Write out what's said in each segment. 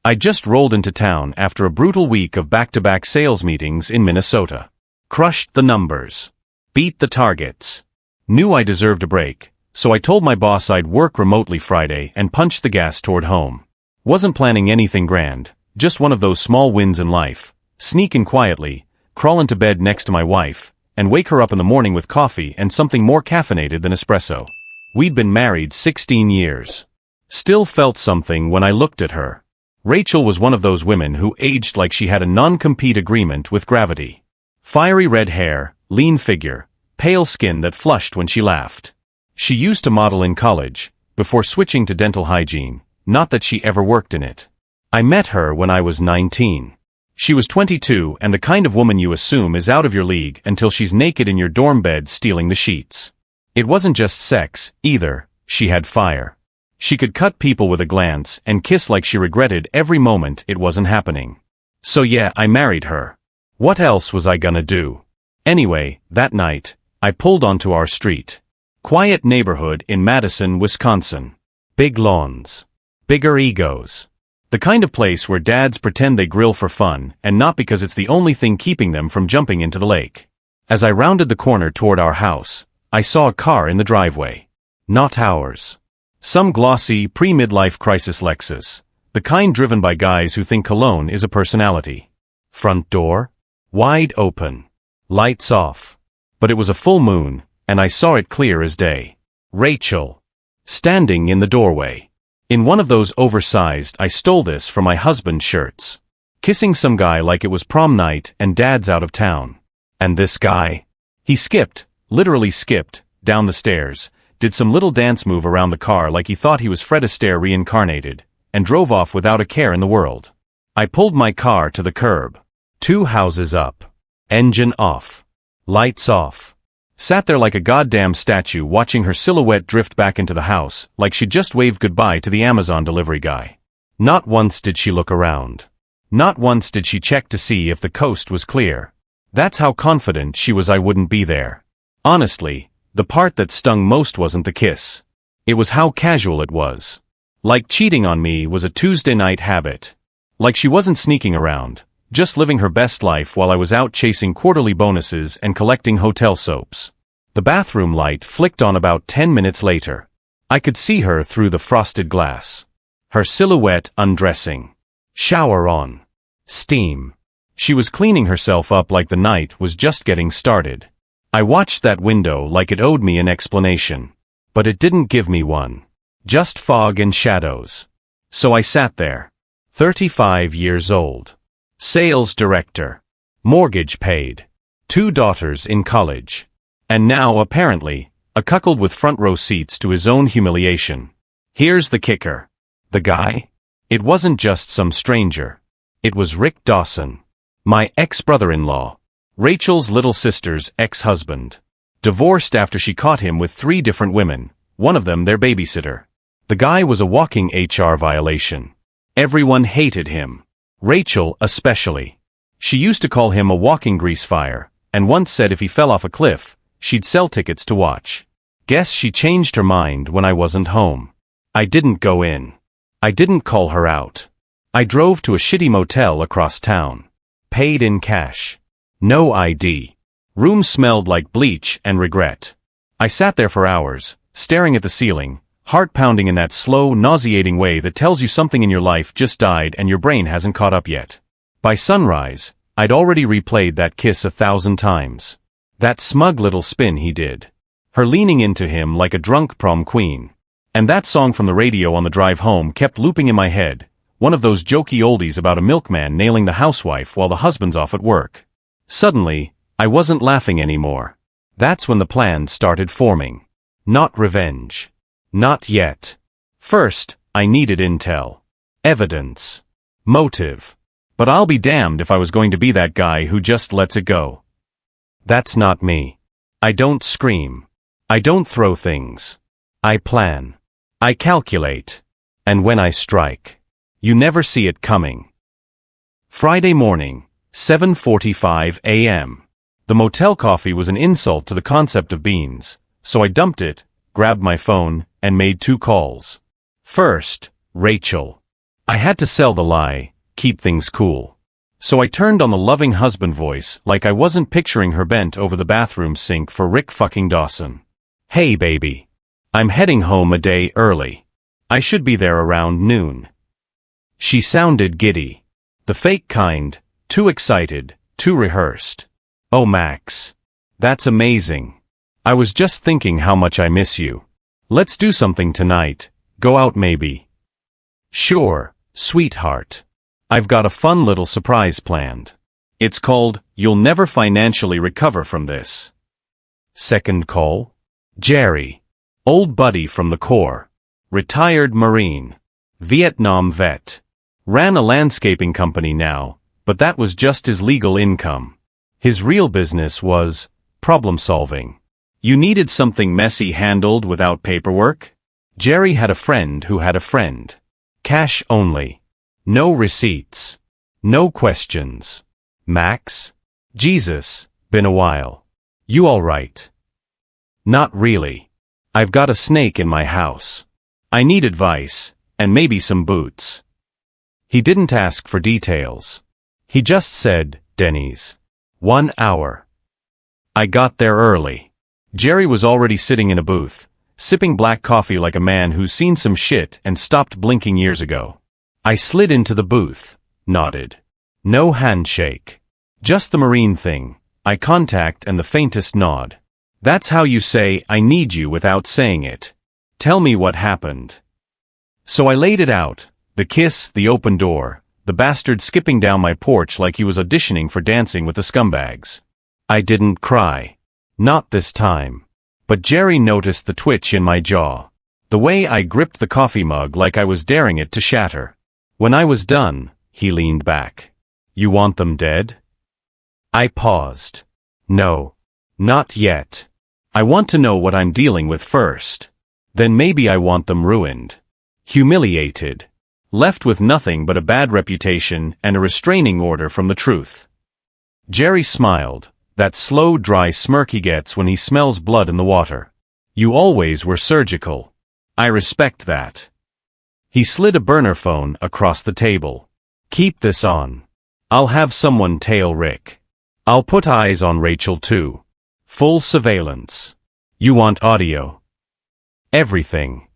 I just rolled into town after a brutal week of back-to-back sales meetings in Minnesota. Crushed the numbers. Beat the targets. Knew I deserved a break, so I told my boss I'd work remotely Friday and punched the gas toward home. Wasn't planning anything grand, just one of those small wins in life. Sneak in quietly, crawl into bed next to my wife, and wake her up in the morning with coffee and something more caffeinated than espresso. We'd been married 16 years. Still felt something when I looked at her. Rachel was one of those women who aged like she had a non-compete agreement with gravity. Fiery red hair, lean figure, pale skin that flushed when she laughed. She used to model in college, before switching to dental hygiene, not that she ever worked in it. I met her when I was 19. She was 22 and the kind of woman you assume is out of your league until she's naked in your dorm bed stealing the sheets. It wasn't just sex, either. She had fire. She could cut people with a glance and kiss like she regretted every moment it wasn't happening. So yeah, I married her. What else was I gonna do? Anyway, that night, I pulled onto our street. Quiet neighborhood in Madison, Wisconsin. Big lawns. Bigger egos. The kind of place where dads pretend they grill for fun and not because it's the only thing keeping them from jumping into the lake. As I rounded the corner toward our house, I saw a car in the driveway. Not ours. Some glossy, pre-midlife crisis Lexus. The kind driven by guys who think cologne is a personality. Front door? Wide open. Lights off. But it was a full moon, and I saw it clear as day. Rachel. Standing in the doorway. In one of those oversized I stole this from my husband's shirts. Kissing some guy like it was prom night and dad's out of town. And this guy? He skipped, literally skipped, down the stairs, did some little dance move around the car like he thought he was Fred Astaire reincarnated, and drove off without a care in the world. I pulled my car to the curb. 2 houses up. Engine off. Lights off. Sat there like a goddamn statue watching her silhouette drift back into the house like she'd just waved goodbye to the Amazon delivery guy. Not once did she look around. Not once did she check to see if the coast was clear. That's how confident she was I wouldn't be there. Honestly, the part that stung most wasn't the kiss. It was how casual it was. Like cheating on me was a Tuesday night habit. Like she wasn't sneaking around, just living her best life while I was out chasing quarterly bonuses and collecting hotel soaps. The bathroom light flicked on about 10 minutes later. I could see her through the frosted glass. Her silhouette undressing. Shower on. Steam. She was cleaning herself up like the night was just getting started. I watched that window like it owed me an explanation. But it didn't give me one. Just fog and shadows. So I sat there. 35 years old. Sales director. Mortgage paid. 2 daughters in college. And now, apparently, a cuckold with front row seats to his own humiliation. Here's the kicker. The guy? It wasn't just some stranger. It was Rick Dawson. My ex-brother-in-law. Rachel's little sister's ex-husband. Divorced after she caught him with 3 different women, one of them their babysitter. The guy was a walking HR violation. Everyone hated him. Rachel especially. She used to call him a walking grease fire, and once said if he fell off a cliff, she'd sell tickets to watch. Guess she changed her mind when I wasn't home. I didn't go in. I didn't call her out. I drove to a shitty motel across town. Paid in cash. No ID. Room smelled like bleach and regret. I sat there for hours, staring at the ceiling, heart pounding in that slow, nauseating way that tells you something in your life just died and your brain hasn't caught up yet. By sunrise, I'd already replayed that kiss 1,000 times. That smug little spin he did. Her leaning into him like a drunk prom queen. And that song from the radio on the drive home kept looping in my head, one of those jokey oldies about a milkman nailing the housewife while the husband's off at work. Suddenly, I wasn't laughing anymore. That's when the plan started forming. Not revenge. Not yet. First, I needed intel. Evidence. Motive. But I'll be damned if I was going to be that guy who just lets it go. That's not me. I don't scream. I don't throw things. I plan. I calculate. And when I strike, you never see it coming. Friday morning, 7:45 a.m. The motel coffee was an insult to the concept of beans, so I dumped it, grabbed my phone, and made 2 calls. First, Rachel. I had to sell the lie, keep things cool. So I turned on the loving husband voice like I wasn't picturing her bent over the bathroom sink for Rick fucking Dawson. Hey baby. I'm heading home a day early. I should be there around noon. She sounded giddy. The fake kind, too excited, too rehearsed. Oh Max. That's amazing. I was just thinking how much I miss you. Let's do something tonight, go out maybe. Sure, sweetheart. I've got a fun little surprise planned. It's called, You'll Never Financially Recover from This. Second call? Jerry. Old buddy from the Corps. Retired Marine. Vietnam vet. Ran a landscaping company now, but that was just his legal income. His real business was problem solving. You needed something messy handled without paperwork? Jerry had a friend who had a friend. Cash only. No receipts. No questions. Max? Jesus, been a while. You all right? Not really. I've got a snake in my house. I need advice, and maybe some boots. He didn't ask for details. He just said, Denny's. 1 hour. I got there early. Jerry was already sitting in a booth, sipping black coffee like a man who's seen some shit and stopped blinking years ago. I slid into the booth, nodded. No handshake. Just the Marine thing, eye contact and the faintest nod. That's how you say, I need you without saying it. Tell me what happened. So I laid it out, the kiss, the open door, the bastard skipping down my porch like he was auditioning for Dancing with the Scumbags. I didn't cry. Not this time. But Jerry noticed the twitch in my jaw. The way I gripped the coffee mug like I was daring it to shatter. When I was done, he leaned back. You want them dead? I paused. No. Not yet. I want to know what I'm dealing with first. Then maybe I want them ruined. Humiliated. Left with nothing but a bad reputation and a restraining order from the truth. Jerry smiled, that slow, dry smirk he gets when he smells blood in the water. You always were surgical. I respect that. He slid a burner phone across the table. Keep this on. I'll have someone tail Rick. I'll put eyes on Rachel too. Full surveillance. You want audio? Everything.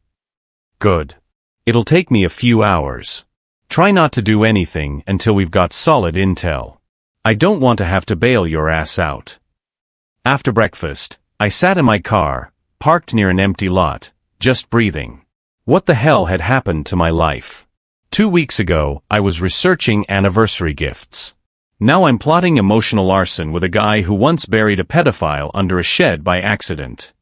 Good. It'll take me a few hours. Try not to do anything until we've got solid intel. I don't want to have to bail your ass out. After breakfast, I sat in my car, parked near an empty lot, just breathing. What the hell had happened to my life? 2 weeks ago, I was researching anniversary gifts. Now I'm plotting emotional arson with a guy who once buried a pedophile under a shed by accident.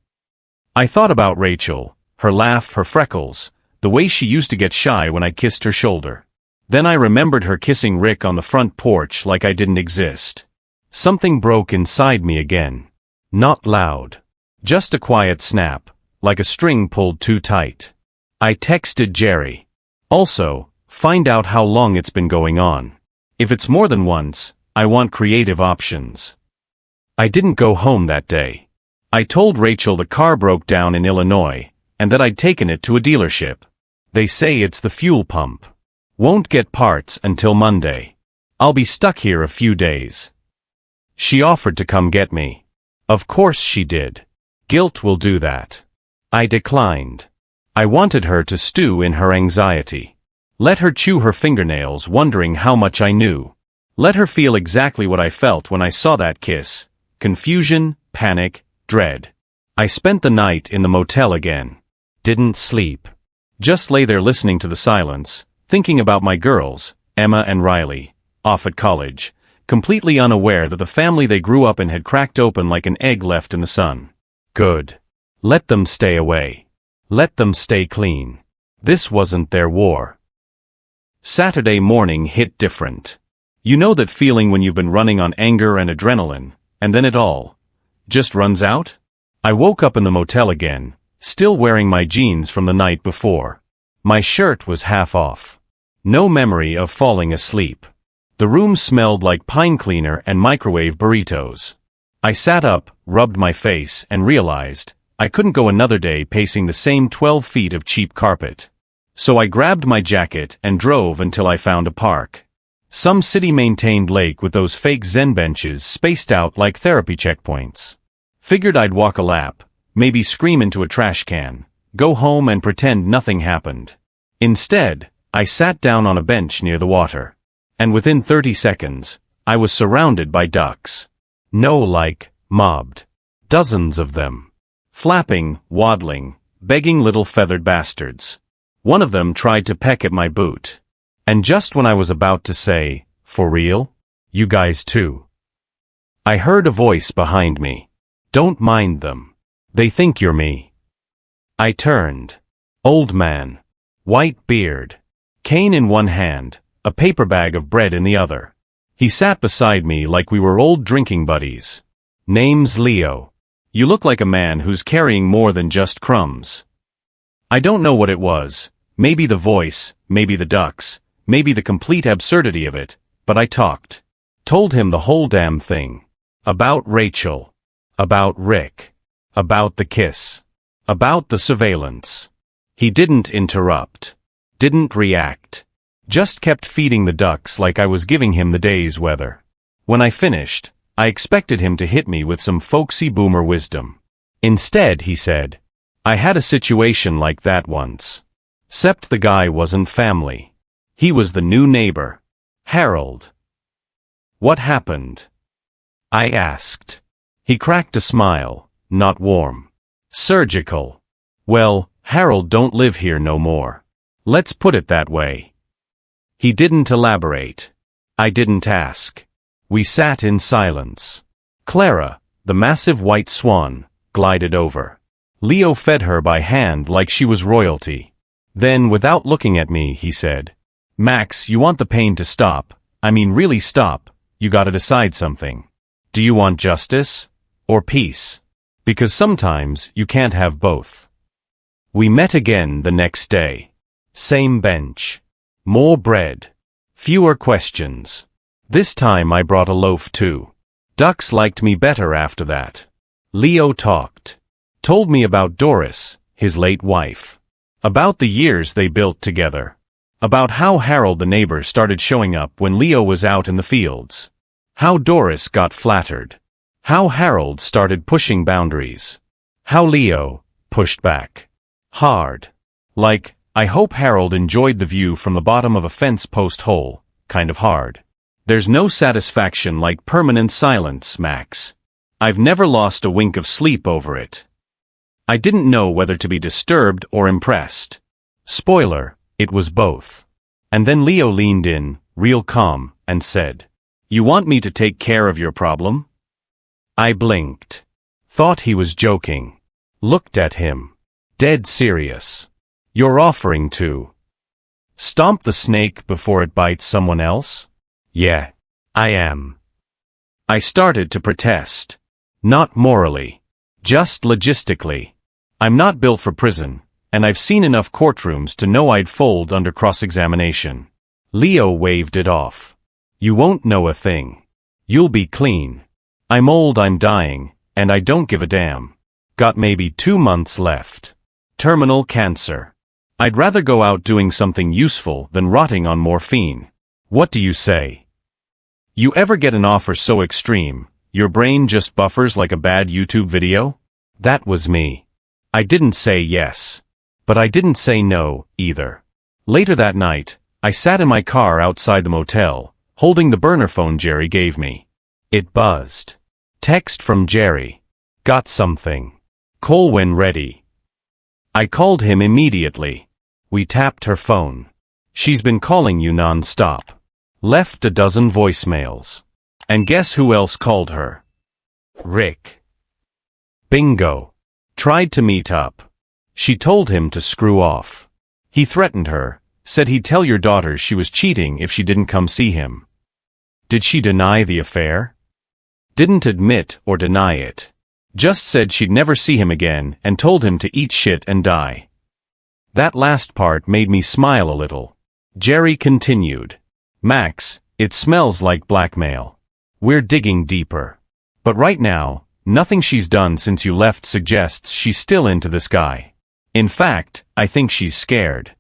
I thought about Rachel, her laugh, her freckles, the way she used to get shy when I kissed her shoulder. Then I remembered her kissing Rick on the front porch like I didn't exist. Something broke inside me again. Not loud. Just a quiet snap, like a string pulled too tight. I texted Jerry. Also, find out how long it's been going on. If it's more than once, I want creative options. I didn't go home that day. I told Rachel the car broke down in Illinois, and that I'd taken it to a dealership. They say it's the fuel pump. Won't get parts until Monday. I'll be stuck here a few days. She offered to come get me. Of course she did. Guilt will do that. I declined. I wanted her to stew in her anxiety. Let her chew her fingernails wondering how much I knew. Let her feel exactly what I felt when I saw that kiss. Confusion, panic, dread. I spent the night in the motel again. Didn't sleep. Just lay there listening to the silence, thinking about my girls, Emma and Riley, off at college, completely unaware that the family they grew up in had cracked open like an egg left in the sun. Good. Let them stay away. Let them stay clean. This wasn't their war. Saturday morning hit different. You know that feeling when you've been running on anger and adrenaline, and then it all just runs out? I woke up in the motel again, still wearing my jeans from the night before. My shirt was half off. No memory of falling asleep. The room smelled like pine cleaner and microwave burritos. I sat up, rubbed my face, and realized I couldn't go another day pacing the same 12 feet of cheap carpet. So I grabbed my jacket and drove until I found a park. Some city-maintained lake with those fake Zen benches spaced out like therapy checkpoints. Figured I'd walk a lap, maybe scream into a trash can, go home and pretend nothing happened. Instead, I sat down on a bench near the water. And within 30 seconds, I was surrounded by ducks. No, like, mobbed. Dozens of them. Flapping, waddling, begging little feathered bastards. One of them tried to peck at my boot. And just when I was about to say, "For real? You guys too?" I heard a voice behind me. "Don't mind them. They think you're me." I turned. Old man. White beard. Cane in one hand, a paper bag of bread in the other. He sat beside me like we were old drinking buddies. "Name's Leo. You look like a man who's carrying more than just crumbs." I don't know what it was, maybe the voice, maybe the ducks, maybe the complete absurdity of it, but I talked. Told him the whole damn thing. About Rachel. About Rick. About the kiss. About the surveillance. He didn't interrupt. Didn't react. Just kept feeding the ducks like I was giving him the day's weather. When I finished, I expected him to hit me with some folksy boomer wisdom. Instead, he said, "I had a situation like that once. 'Cept the guy wasn't family. He was the new neighbor. Harold." "What happened?" I asked. He cracked a smile, not warm. "Surgical. Well, Harold don't live here no more. Let's put it that way." He didn't elaborate. I didn't ask. We sat in silence. Clara, the massive white swan, glided over. Leo fed her by hand like she was royalty. Then, without looking at me, he said, "Max, you want the pain to stop. I mean really stop. You gotta decide something. Do you want justice? Or peace? Because sometimes you can't have both." We met again the next day. Same bench. More bread. Fewer questions. This time I brought a loaf too. Ducks liked me better after that. Leo talked. Told me about Doris, his late wife. About the years they built together. About how Harold the neighbor started showing up when Leo was out in the fields. How Doris got flattered. How Harold started pushing boundaries. How Leo pushed back. Hard. Like, I hope Harold enjoyed the view from the bottom of a fence post hole, kind of hard. There's no satisfaction like permanent silence, Max. I've never lost a wink of sleep over it. I didn't know whether to be disturbed or impressed. Spoiler, it was both. And then Leo leaned in, real calm, and said, "You want me to take care of your problem?" I blinked. Thought he was joking. Looked at him. Dead serious. "You're offering to stomp the snake before it bites someone else?" "Yeah, I am." I started to protest. Not morally. Just logistically. I'm not built for prison, and I've seen enough courtrooms to know I'd fold under cross-examination. Leo waved it off. "You won't know a thing. You'll be clean. I'm old, I'm dying, and I don't give a damn. Got maybe 2 months left. Terminal cancer. I'd rather go out doing something useful than rotting on morphine. What do you say?" You ever get an offer so extreme, your brain just buffers like a bad YouTube video? That was me. I didn't say yes. But I didn't say no, either. Later that night, I sat in my car outside the motel, holding the burner phone Jerry gave me. It buzzed. Text from Jerry. "Got something. Call when ready." I called him immediately. We tapped her phone. "She's been calling you non-stop." Left a dozen voicemails. And guess who else called her? Rick. Bingo. Tried to meet up. She told him to screw off. He threatened her, said he'd tell your daughter she was cheating if she didn't come see him. Did she deny the affair? Didn't admit or deny it. Just said she'd never see him again and told him to eat shit and die. That last part made me smile a little. Jerry continued. "Max, it smells like blackmail. We're digging deeper. But right now, nothing she's done since you left suggests she's still into this guy. In fact, I think she's scared."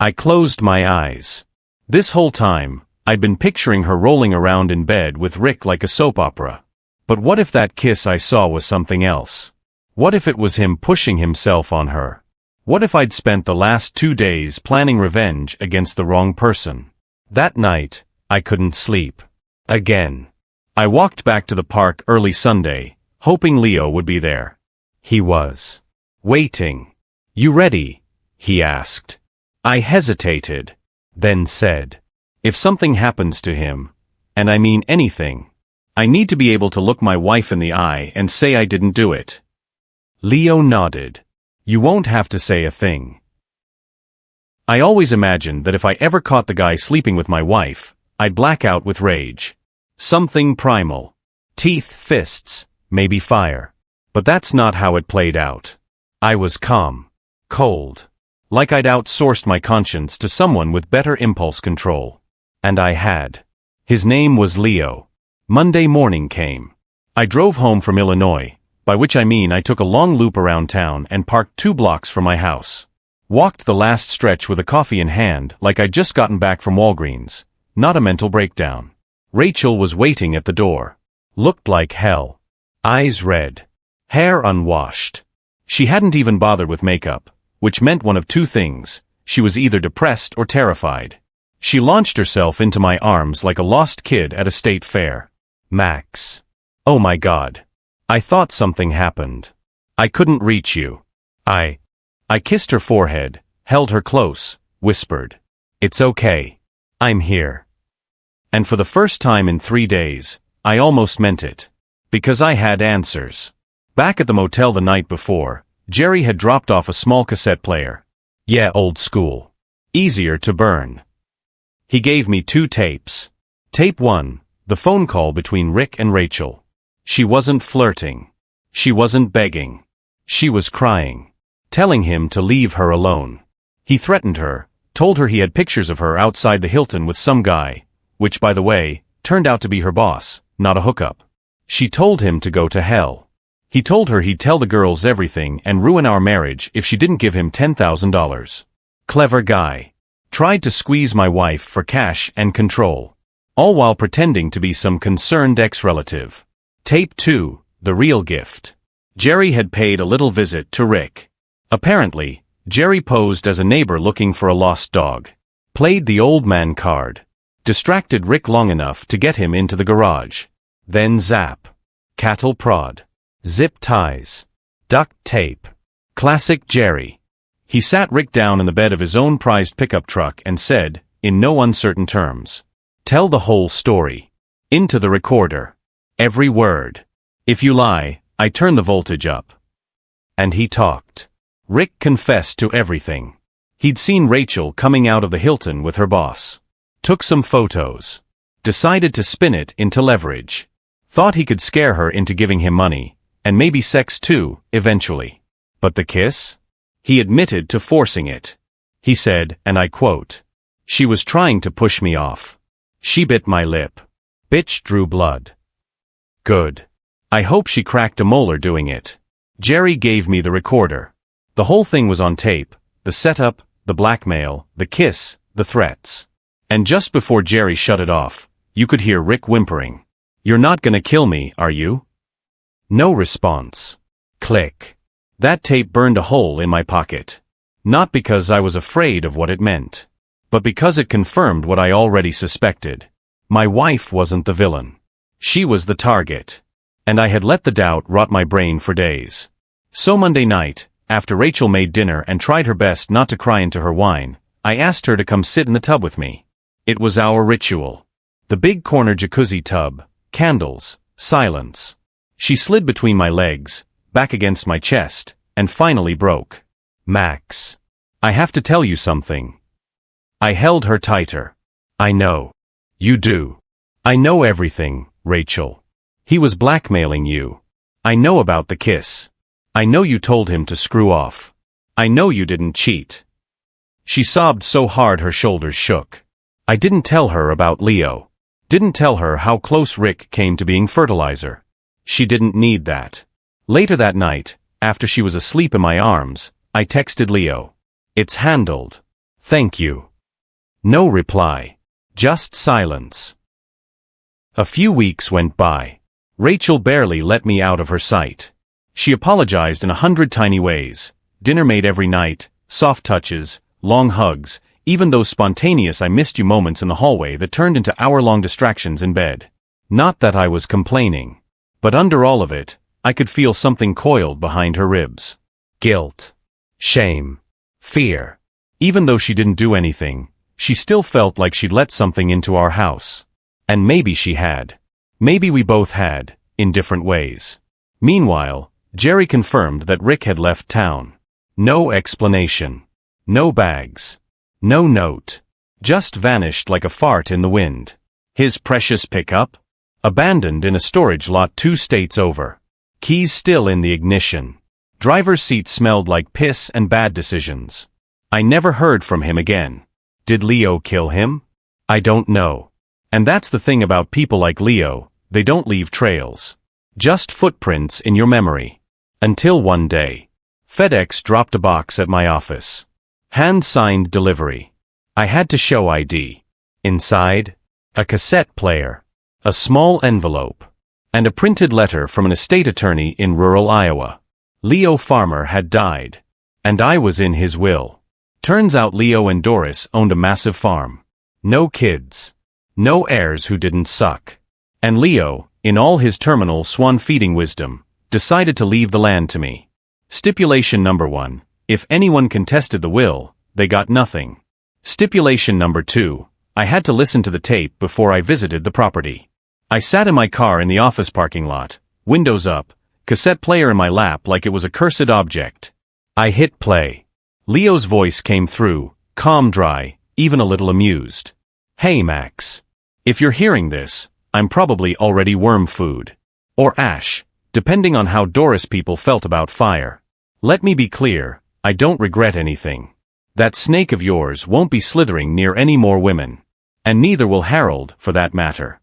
I closed my eyes. This whole time, I'd been picturing her rolling around in bed with Rick like a soap opera. But what if that kiss I saw was something else? What if it was him pushing himself on her? What if I'd spent the last 2 days planning revenge against the wrong person? That night, I couldn't sleep. Again. I walked back to the park early Sunday, hoping Leo would be there. He was. Waiting. "You ready?" he asked. I hesitated, then said, "If something happens to him, and I mean anything, I need to be able to look my wife in the eye and say I didn't do it." Leo nodded. "You won't have to say a thing." I always imagined that if I ever caught the guy sleeping with my wife, I'd black out with rage. Something primal. Teeth, fists, maybe fire. But that's not how it played out. I was calm. Cold. Like I'd outsourced my conscience to someone with better impulse control. And I had. His name was Leo. Monday morning came. I drove home from Illinois, by which I mean I took a long loop around town and parked 2 blocks from my house. Walked the last stretch with a coffee in hand like I'd just gotten back from Walgreens. Not a mental breakdown. Rachel was waiting at the door. Looked like hell. Eyes red. Hair unwashed. She hadn't even bothered with makeup, which meant one of 2 things. She was either depressed or terrified. She launched herself into my arms like a lost kid at a state fair. "Max. Oh my God. I thought something happened. I couldn't reach you. I kissed her forehead, held her close, whispered, "It's okay. I'm here." And for the first time in 3 days, I almost meant it. Because I had answers. Back at the motel the night before, Jerry had dropped off a small cassette player. Yeah, old school. Easier to burn. He gave me 2 tapes. Tape 1, the phone call between Rick and Rachel. She wasn't flirting. She wasn't begging. She was crying. Telling him to leave her alone. He threatened her, told her he had pictures of her outside the Hilton with some guy, which, by the way, turned out to be her boss, not a hookup. She told him to go to hell. He told her he'd tell the girls everything and ruin our marriage if she didn't give him $10,000. Clever guy. Tried to squeeze my wife for cash and control. All while pretending to be some concerned ex-relative. Tape 2, the real gift. Jerry had paid a little visit to Rick. Apparently, Jerry posed as a neighbor looking for a lost dog. Played the old man card. Distracted Rick long enough to get him into the garage. Then zap. Cattle prod. Zip ties. Duct tape. Classic Jerry. He sat Rick down in the bed of his own prized pickup truck and said, in no uncertain terms, "Tell the whole story. Into the recorder. Every word. If you lie, I turn the voltage up." And he talked. Rick confessed to everything. He'd seen Rachel coming out of the Hilton with her boss. Took some photos. Decided to spin it into leverage. Thought he could scare her into giving him money, and maybe sex too, eventually. But the kiss? He admitted to forcing it. He said, and I quote, "She was trying to push me off. She bit my lip. Bitch drew blood." Good. I hope she cracked a molar doing it. Jerry gave me the recorder. The whole thing was on tape, the setup, the blackmail, the kiss, the threats. And just before Jerry shut it off, you could hear Rick whimpering. "You're not gonna kill me, are you?" No response. Click. That tape burned a hole in my pocket. Not because I was afraid of what it meant, but because it confirmed what I already suspected. My wife wasn't the villain. She was the target. And I had let the doubt rot my brain for days. So Monday night, after Rachel made dinner and tried her best not to cry into her wine, I asked her to come sit in the tub with me. It was our ritual. The big corner jacuzzi tub, candles, silence. She slid between my legs, back against my chest, and finally broke. "Max. I have to tell you something." I held her tighter. "I know. You do. I know everything, Rachel. He was blackmailing you. I know about the kiss. I know you told him to screw off. I know you didn't cheat." She sobbed so hard her shoulders shook. I didn't tell her about Leo. Didn't tell her how close Rick came to being fertilizer. She didn't need that. Later that night, after she was asleep in my arms, I texted Leo. "It's handled. Thank you. No reply. Just silence. A few weeks went by. Rachel barely let me out of her sight. She apologized in 100 tiny ways. Dinner made every night, soft touches, long hugs, even those spontaneous I missed you moments in the hallway that turned into hour-long distractions in bed. Not that I was complaining. But under all of it, I could feel something coiled behind her ribs. Guilt. Shame. Fear. Even though she didn't do anything, she still felt like she'd let something into our house. And maybe she had. Maybe we both had, in different ways. Meanwhile, Jerry confirmed that Rick had left town. No explanation. No bags. No note. Just vanished like a fart in the wind. His precious pickup? Abandoned in a storage lot 2 states over. Keys still in the ignition. Driver's seat smelled like piss and bad decisions. I never heard from him again. Did Leo kill him? I don't know. And that's the thing about people like Leo, they don't leave trails. Just footprints in your memory. Until one day. FedEx dropped a box at my office. Hand-signed delivery. I had to show ID. Inside, a cassette player, a small envelope, and a printed letter from an estate attorney in rural Iowa. Leo Farmer had died, and I was in his will. Turns out Leo and Doris owned a massive farm. No kids. No heirs who didn't suck. And Leo, in all his terminal swan-feeding wisdom, decided to leave the land to me. Stipulation number 1, if anyone contested the will, they got nothing. Stipulation number 2, I had to listen to the tape before I visited the property. I sat in my car in the office parking lot, windows up, cassette player in my lap like it was a cursed object. I hit play. Leo's voice came through, calm, dry, even a little amused. Hey Max. If you're hearing this, I'm probably already worm food. Or ash, depending on how Doris people felt about fire. Let me be clear, I don't regret anything. That snake of yours won't be slithering near any more women. And neither will Harold, for that matter.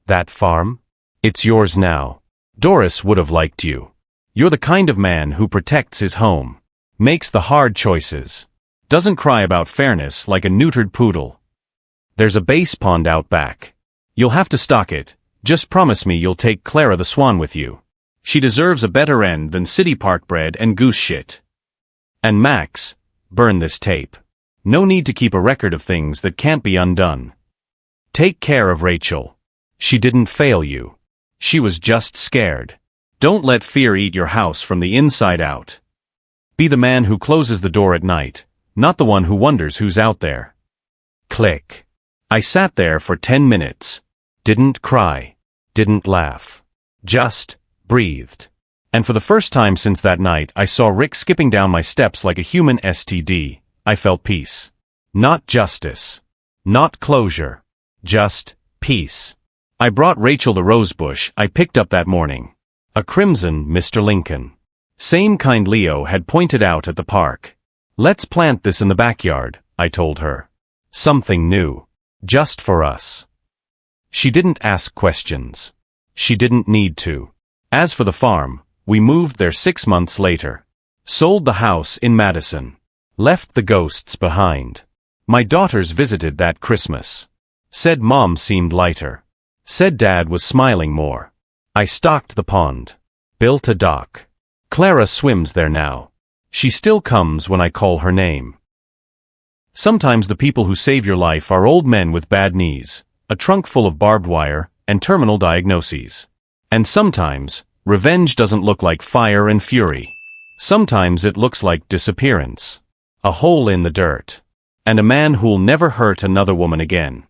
That farm? It's yours now. Doris would have liked you. You're the kind of man who protects his home. Makes the hard choices. Doesn't cry about fairness like a neutered poodle. There's a base pond out back. You'll have to stock it. Just promise me you'll take Clara the swan with you. She deserves a better end than city park bread and goose shit. And Max, burn this tape. No need to keep a record of things that can't be undone. Take care of Rachel. She didn't fail you. She was just scared. Don't let fear eat your house from the inside out. Be the man who closes the door at night, not the one who wonders who's out there. Click. I sat there for 10 minutes. Didn't cry. Didn't laugh. Just breathed. And for the first time since that night, I saw Rick skipping down my steps like a human STD. I felt peace. Not justice. Not closure. Just peace. I brought Rachel the rosebush I picked up that morning. A crimson Mr. Lincoln. Same kind Leo had pointed out at the park. Let's plant this in the backyard, I told her. Something new. Just for us. She didn't ask questions. She didn't need to. As for the farm, we moved there 6 months later. Sold the house in Madison. Left the ghosts behind. My daughters visited that Christmas. Said Mom seemed lighter. Said Dad was smiling more. I stocked the pond. Built a dock. Clara swims there now. She still comes when I call her name. Sometimes the people who save your life are old men with bad knees, a trunk full of barbed wire, and terminal diagnoses. And sometimes, revenge doesn't look like fire and fury. Sometimes it looks like disappearance. A hole in the dirt. And a man who'll never hurt another woman again.